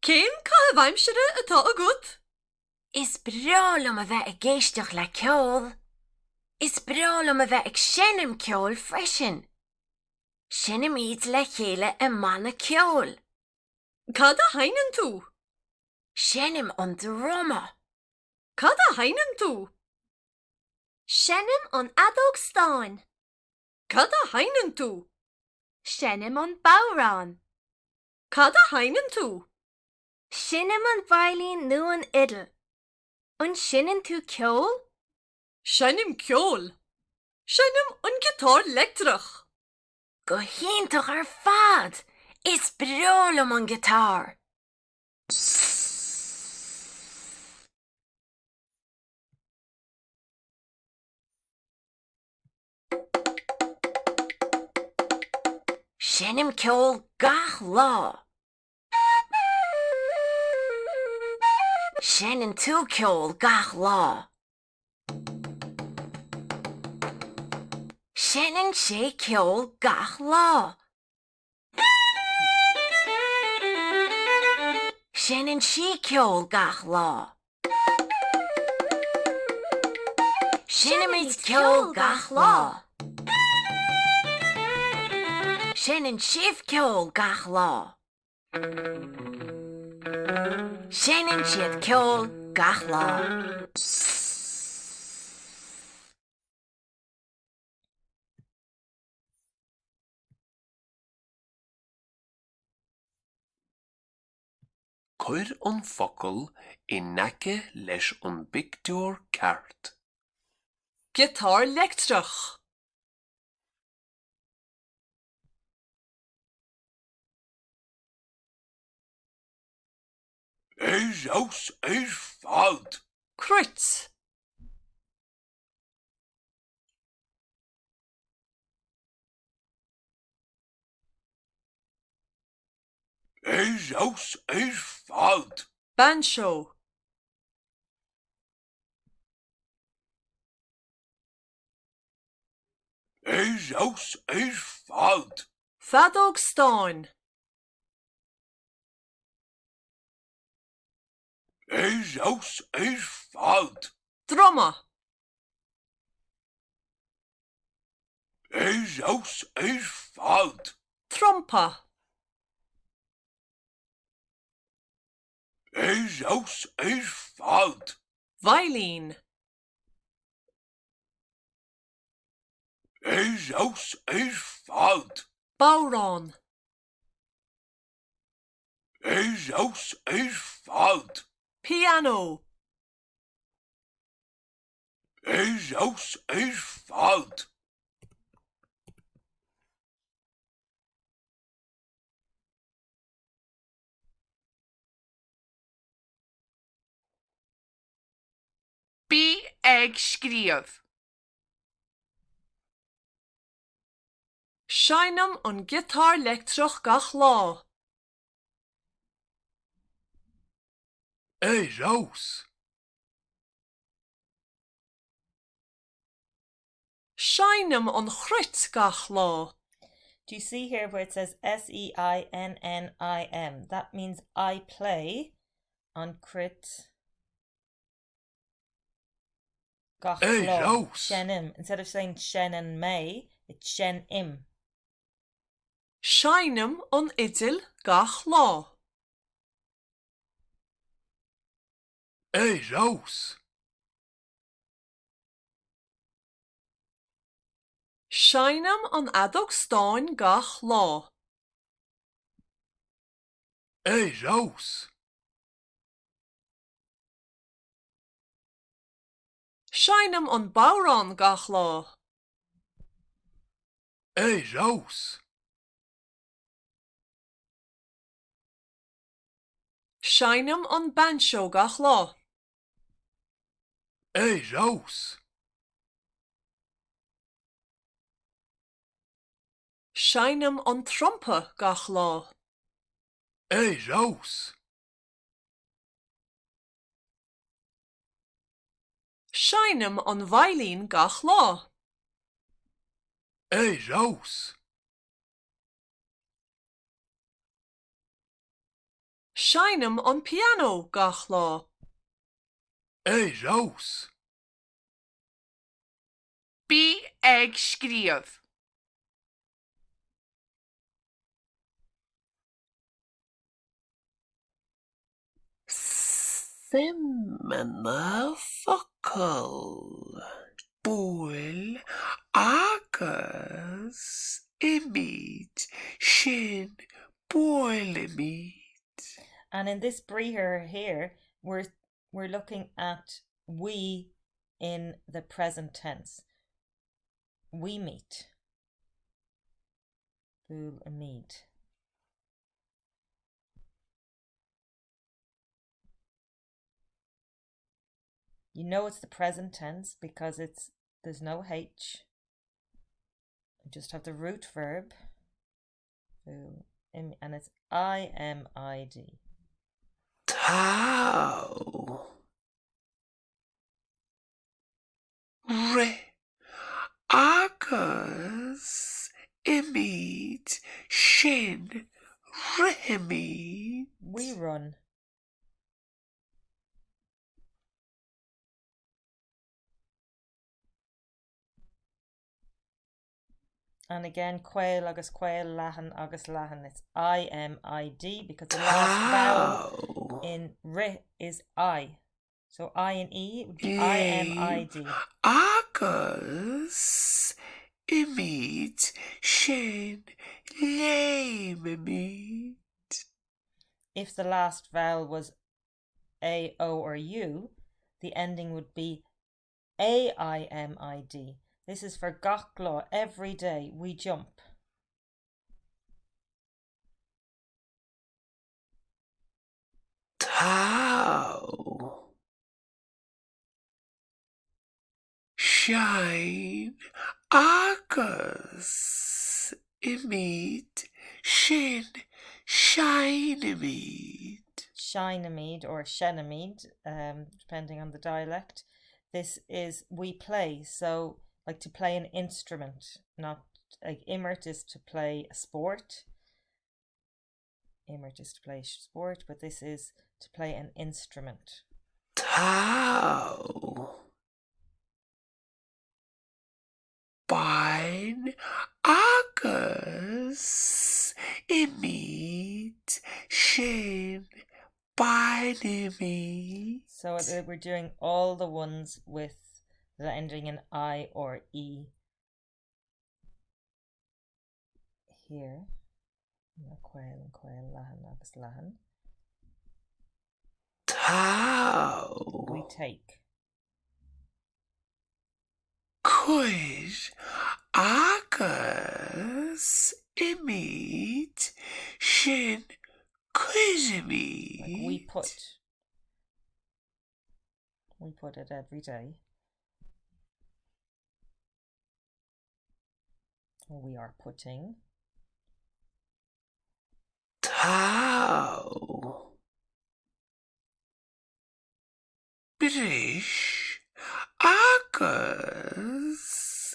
Cén Caitheamh Aimsire atá agat? Is brál a bheith ag géisteach le ceol. Is brál a bheith ag sinim ceol freisin. Sinim iad le chéile I mana ceol. Cad a haineann tú? Sinim an droma. Cad a haineann tú? Sinim an adóg stáin. Cad a haineann tú? Sinim an bárán. Cad a haineann tú? Sinim an bhailín nu an idil. An sinan tú ceol? Sinim ceol. Sinim an gitaar leictreach. Go hiintach ar fad. Is brál an gitaar. Sinim ceol gach lá. Sinim tú ceol gach lá. Sinim sé ceol gach lá. Sinim sí ceol gach lá. Sinim is ceol gach lá. Sinim sif ceol gach lá. Sinim siad ceol gach lá. Cuir an focal I neice leis an pictiúr ceart. Gitaar leictreach. Is aus is fad. Cruit. Is aus is fad. Banjo. Is aus is fad. Fadóg stáin. Is aus is fad. Droma. Is aus is fad. Trompa. Is aus is fad. Violín. Is aus is fad. Bárán. Is aus is fad. Piano. Is aus is fad. Bí ag scríobh. Sinim an gitaar leictreach gach lá. Is aus. Sinim an chruit gach lá. Do you see here where it says SEINNIM? That means I play on crit gach Is lá. aus. Shenim. Instead of saying shen and may, it's shen im. Sinim an idil gach lá. Is aus. Sinim an adóg stáin gach lá. Is aus. Sinim an bárán gach lá. Is aus. Sinim an banjo gach lá. Is aus. Sinim an trompa gach lá. Is aus. Sinim an violín gach lá. Is aus. Shine'm on piano gach lá. Rose. Bí ag scríomh. Simna focal. Bwyl agus imid shin bwyl imid. And in this breather here, we're looking at we in the present tense. We meet. Bwyl imid. You know it's the present tense because there's no H. You just have the root verb. And it's IMID. Tau. Re. Agus. Imid. Shin. Rehemid. We run. And again, quail agus quail, lahan agus lahan. It's IMID because the last vowel in ri is I. So I and E would be IMID. Agus. Imid. Shin. Lamemid. If the last vowel was A, O, or U, the ending would be AIMID. This is for gach lá. Every day we jump. Tau. Shine. Agus. Imid. Shin. Shinemid. Shinemid or Shenamid, depending on the dialect. This is we play. So like to play an instrument, not like immert is to play a sport. Immert is to play sport, but this is to play an instrument. Tau. Bain. Agus. Imid. Shin. Bainimid. So we're doing all the ones with the ending in I or E here. Quail and quail, lahan agus lahan. Tau. We take. Cuid. Agus. Imid. Shin. Cuisimid. Like we put. We put it every day. We are putting. Tau. Brish. Agus.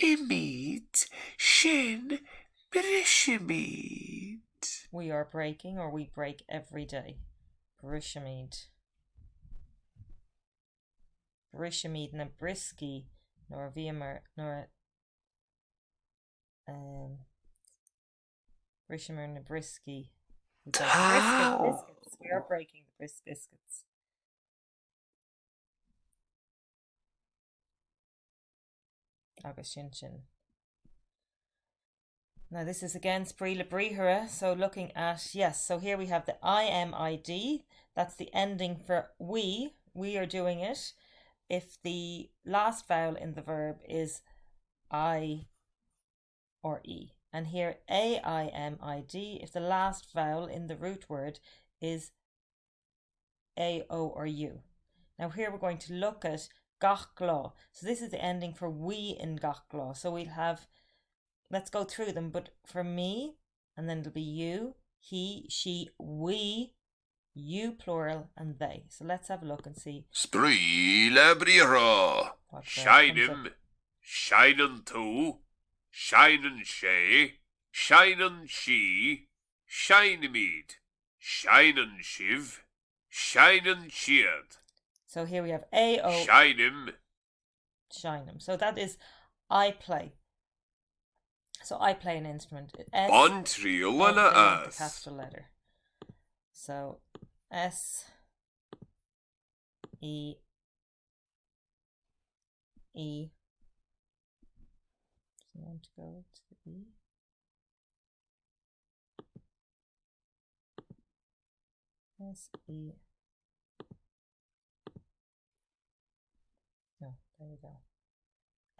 Imid. Shin. Brishimid. We are breaking or we break every day. Brishamid. Brishamid na brisky nor viamer nor Rishimer na brisky. We break biscuits. We are breaking the biscuits. Agus shin shin. Now this is again Spríla Bríhara, so looking at, yes, so here we have the IMID, that's the ending for we are doing it. If the last vowel in the verb is I or E. And here AIMID, if the last vowel in the root word is A, O or U. Now here we're going to look at gach lá. So this is the ending for we in gach lá. So we'll have, let's go through them, but for me, and then it'll be you, he, she, we, you plural, and they. So let's have a look and see. Spríla Bríhara. Shine'm. Shine'n tú. Shine'n she. Shine'n she. Shinemid. Shinan shiv, shinan shiad. So here we have A-O, Shinim, Shinum. So that is I play. So I play an instrument. S, bon triolana the as. capital letter. So S, E, E. So I want to go to the E. S, E. No, there we go.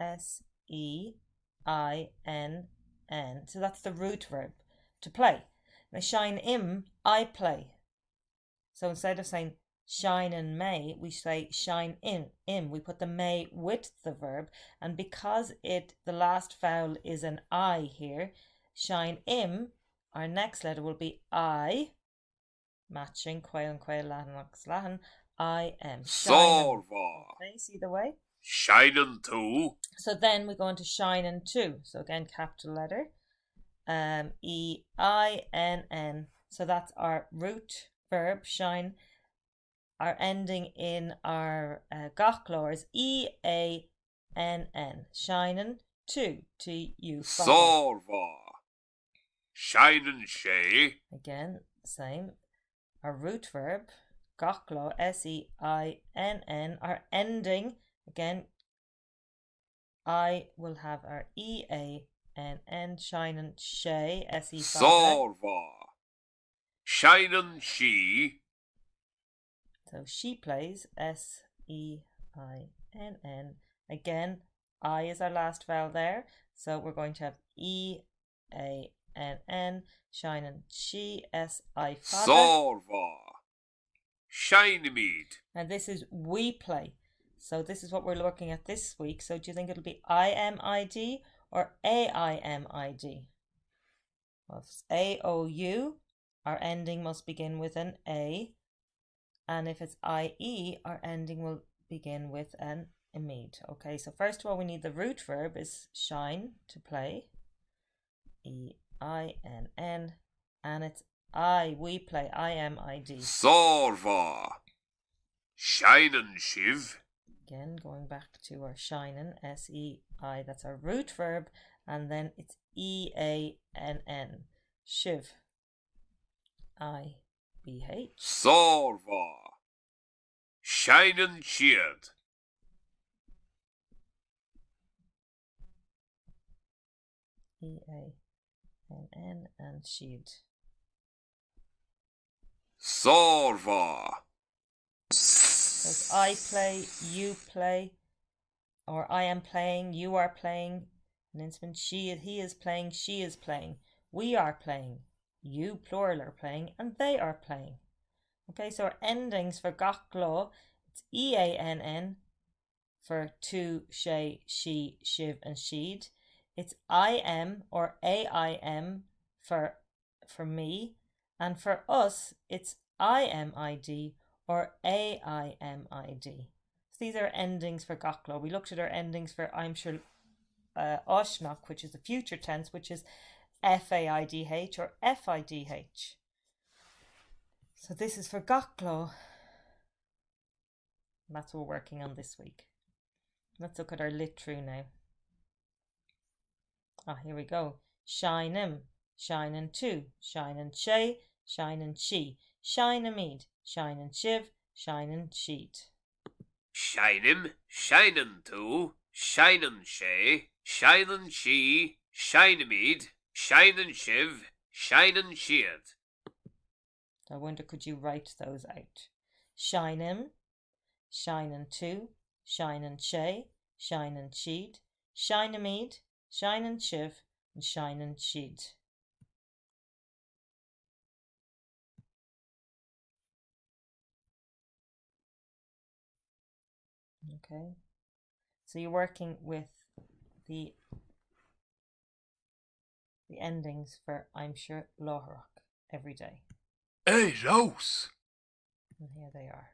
S, E, I, N, N. So that's the root verb, to play. Now shine im, I play. So instead of saying shine and may, we say shine in, im. We put the may with the verb, and because the last vowel is an I here, shine im, our next letter will be I, matching quail and quail, Latin Latin, I am. Sorva. Okay, see the way? Shinan too. So then we go into shine and two. So again, capital letter. E-I-N-N. So that's our root verb, shine. Our ending in our gachlo is E-A-N-N. Shinen, two, T-U. Sorva. Shinan shay. Again, same. Our root verb, gachlo, S-E-I-N-N. Our ending, again, I will have our E-A-N-N. Shinen, shay, S-E. Sorva. Shinan she. So she plays, S-E-I-N-N. Again, I is our last vowel there. So we're going to have E-A-N-N. Shinen, she, S-I. Sorva. Shinemead. And this is we play. So this is what we're looking at this week. So do you think it'll be I-M-I-D or A-I-M-I-D? Well, if it's A-O-U, our ending must begin with an A. And if it's I-E, our ending will begin with an imid. Okay, so first of all, we need the root verb is shine, to play. E-I-N-N. And it's I, we play, I-M-I-D. Sorva. Shinan shiv. Again, going back to our shinen, S-E-I, that's our root verb. And then it's E-A-N-N. Shiv. I-B-H. Sorva. Shinan shiad. E-A-N-N and sheed. Sorva. So it's I play, you play, or I am playing, you are playing. An instrument, he is playing, she is playing. We are playing, you plural are playing, and they are playing. Okay, so our endings for gachlo, it's E-A-N-N for to, she, shiv, and sheed. It's I-M or A-I-M for me. And for us, it's I-M-I-D or A-I-M-I-D. So these are endings for gachlo. We looked at our endings for Aimsire Aonad, which is the future tense, which is F-A-I-D-H or F-I-D-H. So this is for gachlo. And that's what we're working on this week. Let's look at our lit through now. Here we go. Shinim, shinin two, shinin shay, shinin she, shinemid, shinin shiv, shinin sheet. Shinim, shinan too, shinan shay, shinan she, shinemead, shinan shiv, shinan shead. I wonder, could you write those out? Shinim, shinin two, shinin shay, shinin sheet, shinemid, shinin shiv, and shinin sheet. Okay, so you're working with the endings for Aimsire Aonad every day. Hey, Rose. And here they are.